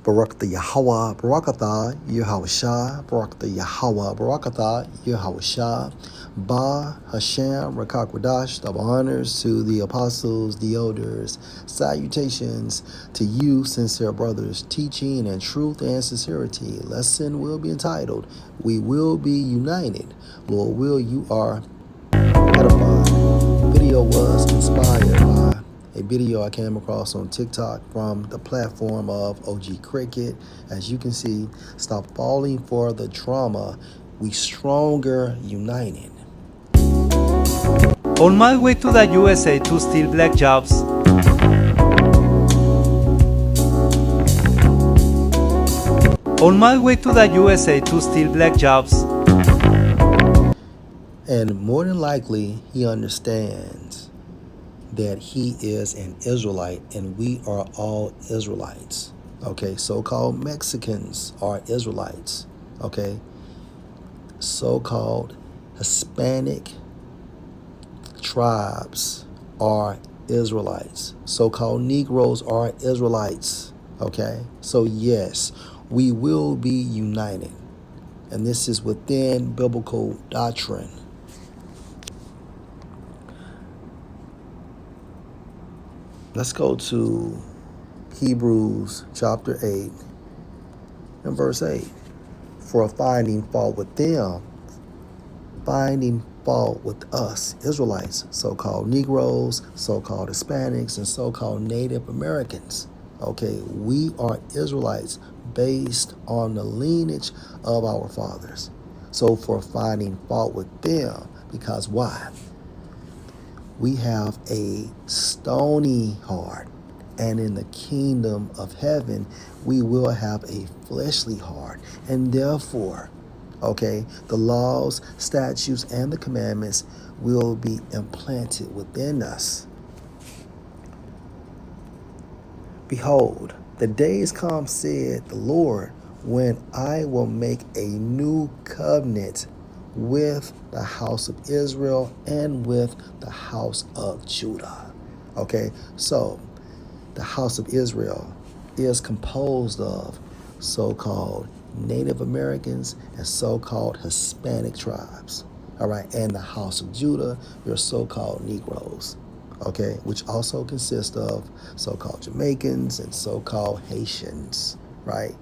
Barak the Yahweh, Barakatha, Yahweh, Barak the Yahweh, Barakatha, Yahweh, Ba Hashem, Rakakwadash, double honors to the apostles, the elders, salutations to you, sincere brothers, teaching and truth and sincerity. Lesson will be entitled, We Will Be United. Lord will, you are edified. Video was inspired by a video I came across on TikTok from the platform of OG Cricket. As you can see, stop falling for the drama. We stronger united. On my way to the USA to steal black jobs. On my way to the USA to steal black jobs. And more than likely, he understands that he is an Israelite and we are all Israelites. Okay, so-called Mexicans are Israelites. Okay, so-called Hispanic tribes are Israelites. So-called Negroes are Israelites. Okay, so yes, we will be united. And this is within biblical doctrine. Let's go to Hebrews chapter 8 and verse 8. For finding fault with them, finding fault with us, Israelites, so-called Negroes, so-called Hispanics, and so-called Native Americans. Okay, we are Israelites based on the lineage of our fathers. So for finding fault with them, because why? We have a stony heart, and in the kingdom of heaven, we will have a fleshly heart, and therefore, okay, the laws, statutes, and the commandments will be implanted within us. Behold, the days come, said the Lord, when I will make a new covenant with the house of Israel and with the house of Judah. Okay, so the house of Israel is composed of so-called Native Americans and so-called Hispanic tribes. All right, and the house of Judah, your so-called Negroes. Okay, which also consist of so-called Jamaicans and so-called Haitians, right?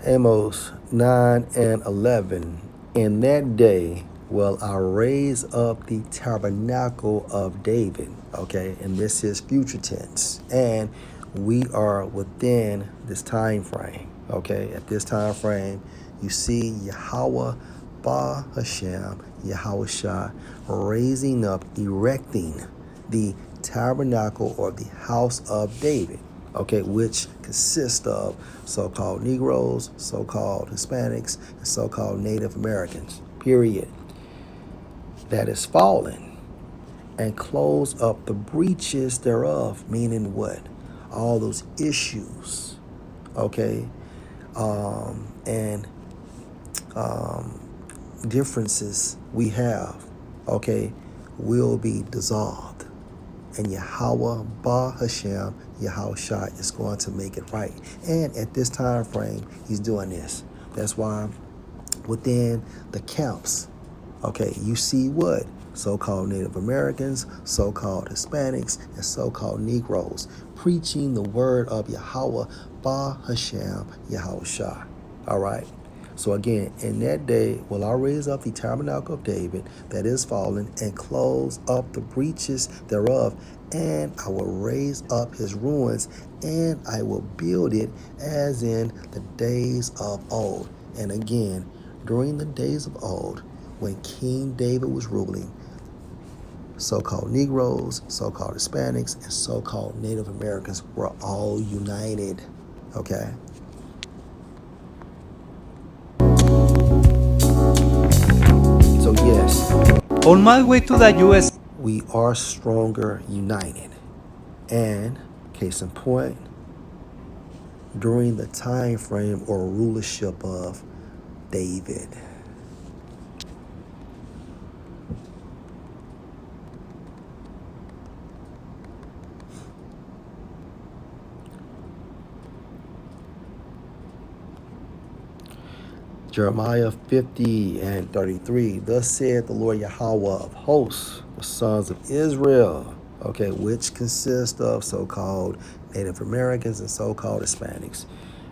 Amos 9 and 11. In that day will I raise up the tabernacle of David. Okay, and this is future tense. And we are within this time frame. Okay, at this time frame, you see Yahweh Ba Hashem, Yahweh Shah, raising up, erecting the tabernacle or the house of David. Okay, which consists of so-called Negroes, so-called Hispanics, and so-called Native Americans, period. That is fallen, and close up the breaches thereof, meaning what? All those issues, okay, and differences we have, okay, will be dissolved. And Yahweh Ba Hashem, Yahweh Shai is going to make it right. And at this time frame, he's doing this. That's why within the camps, okay, you see what? So-called Native Americans, so-called Hispanics, and so-called Negroes preaching the word of Yahweh Ba Hashem, Yahweh Shai. All right. So again, in that day will I raise up the tabernacle of David that is fallen and close up the breaches thereof, and I will raise up his ruins, and I will build it as in the days of old. And again, during the days of old, when King David was ruling, so-called Negroes, so-called Hispanics, and so-called Native Americans were all united. Okay? So yes, On my way to the US, we are stronger united. And case in point, during the time frame or rulership of David. Jeremiah 50 and 33. Thus said the Lord Yahweh of hosts, the sons of Israel, okay, which consist of so-called Native Americans and so-called Hispanics,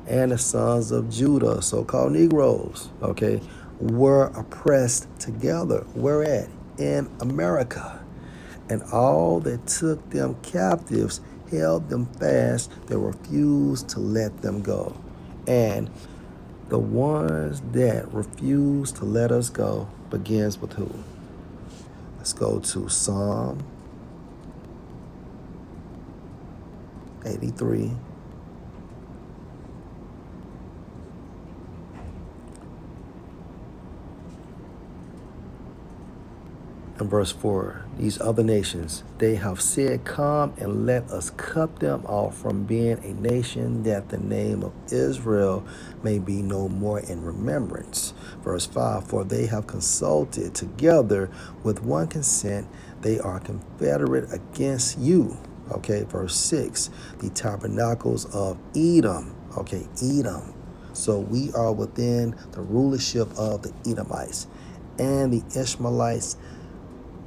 and the sons of Judah, so-called Negroes, okay, were oppressed together. Where at? In America. And all that took them captives held them fast. They refused to let them go. And the ones that refuse to let us go begins with who? Let's go to Psalm 83. And verse 4, these other nations, they have said, come and let us cut them off from being a nation, that the name of Israel may be no more in remembrance. Verse 5, for they have consulted together with one consent, they are confederate against you. Okay, verse 6, the tabernacles of Edom. Okay, Edom. So we are within the rulership of the Edomites and the Ishmaelites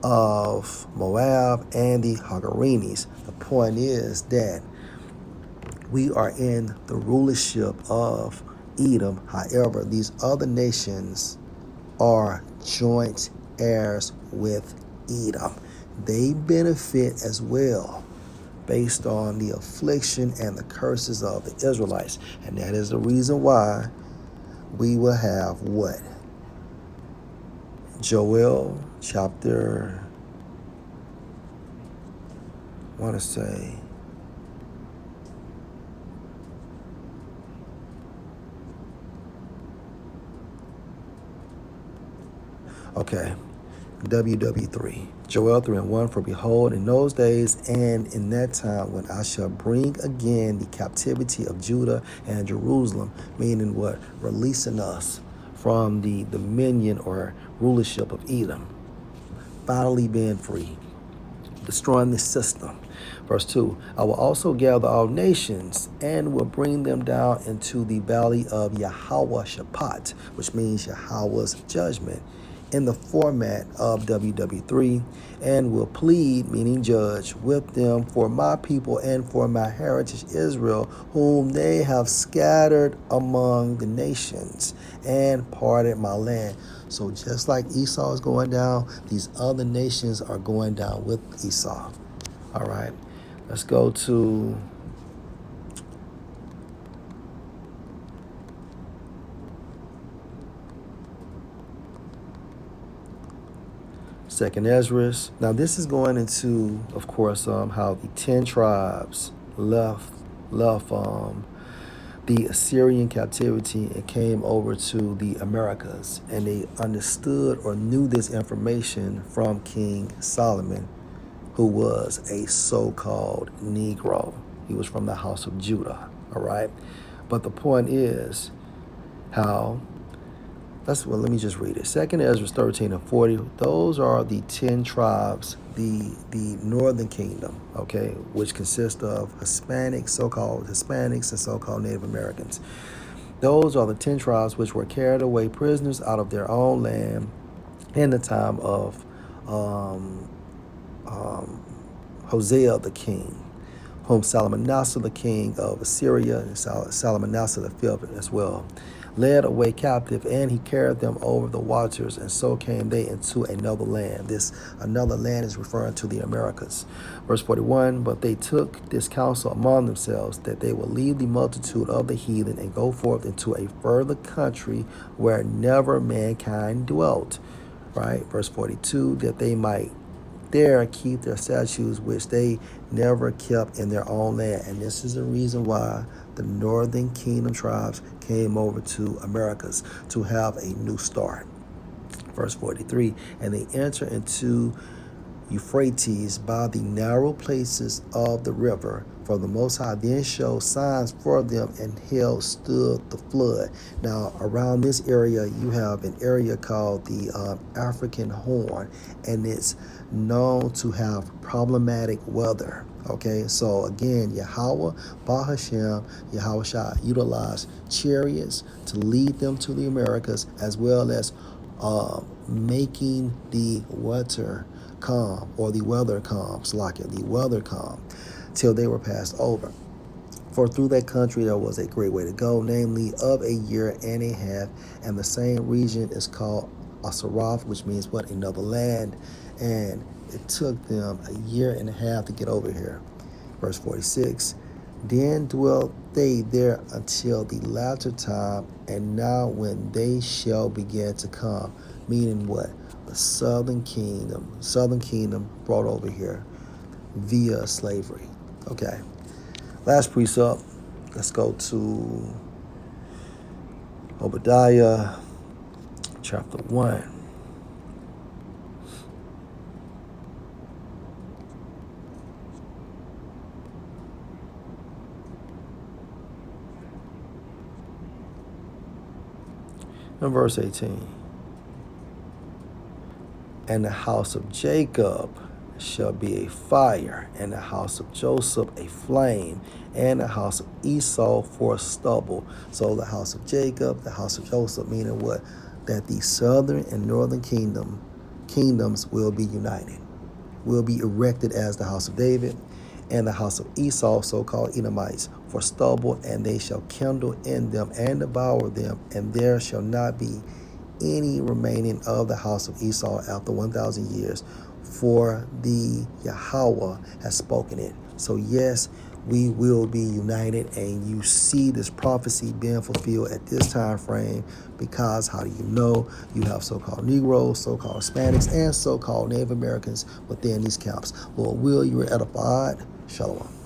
of Moab and the Hagarenes. The point is that we are in the rulership of Edom. However, these other nations are joint heirs with Edom. They benefit as well based on the affliction and the curses of the Israelites. And that is the reason why we will have what? Joel chapter, I want to say, okay, WW3. Joel 3 and 1, for behold, in those days and in that time when I shall bring again the captivity of Judah and Jerusalem, meaning what? Releasing us from the dominion or rulership of Edom, finally being free, destroying the system. Verse 2, I will also gather all nations and will bring them down into the valley of Yahweh Shaphat, which means Yahweh's judgment, in the format of WW3, and will plead, meaning judge, with them for my people and for my heritage Israel, whom they have scattered among the nations and parted my land. So just like Esau is going down, these other nations are going down with Esau. All right, let's go to Second Ezra. Now this is going into, of course, how the 10 tribes left the Assyrian captivity and came over to the Americas, and they understood or knew this information from King Solomon, who was a so-called Negro. He was from the house of Judah. All right, but the point is how. Let me just read it. Second Ezra 13 and 40. Those are the 10 tribes, the northern kingdom, okay, which consist of Hispanics, so-called Hispanics, and so-called Native Americans. Those are the 10 tribes which were carried away prisoners out of their own land in the time of Hosea the king, whom Salmanasseh the king of Assyria, and Salmanasseh the fifth as well, led away captive, and he carried them over the waters, and so came they into another land. This another land is referring to the Americas. Verse 41, but they took this counsel among themselves, that they would leave the multitude of the heathen and go forth into a further country where never mankind dwelt. Right? Verse 42, that they might there keep their statutes which they never kept in their own land. And this is the reason why the northern kingdom tribes came over to Americas to have a new start. Verse 43, and they enter into Euphrates by the narrow places of the river. For the Most High then showed signs for them, and hell stood the flood. Now, around this area, you have an area called the African Horn, and it's known to have problematic weather. Okay, so again, Yahweh, Bahashem, Yahweh Shah utilized chariots to lead them to the Americas, as well as making the water calm, or the weather calm, the weather calm, till they were passed over. For through that country there was a great way to go, namely of a year and a half, and the same region is called Asaroth, which means what? Another land. And it took them a year and a half to get over here. Verse 46, then dwelt they there until the latter time, and now when they shall begin to come, meaning what? The southern kingdom brought over here via slavery. Okay. Last precept. Let's go to Obadiah chapter 1. In verse 18. And the house of Jacob shall be a fire, and the house of Joseph a flame, and the house of Esau for stubble. So the house of Jacob, the house of Joseph, meaning what? That the southern and northern kingdoms will be united, will be erected as the house of David, and the house of Esau, so-called Edomites, for stubble, and they shall kindle in them and devour them, and there shall not be any remaining of the house of Esau after 1,000 years, for the Yahweh has spoken it. So yes, we will be united, and you see this prophecy being fulfilled at this time frame, because how do you know? You have so-called Negroes, so-called Hispanics, and so-called Native Americans within these camps. Lord will, you are edified. Shalom.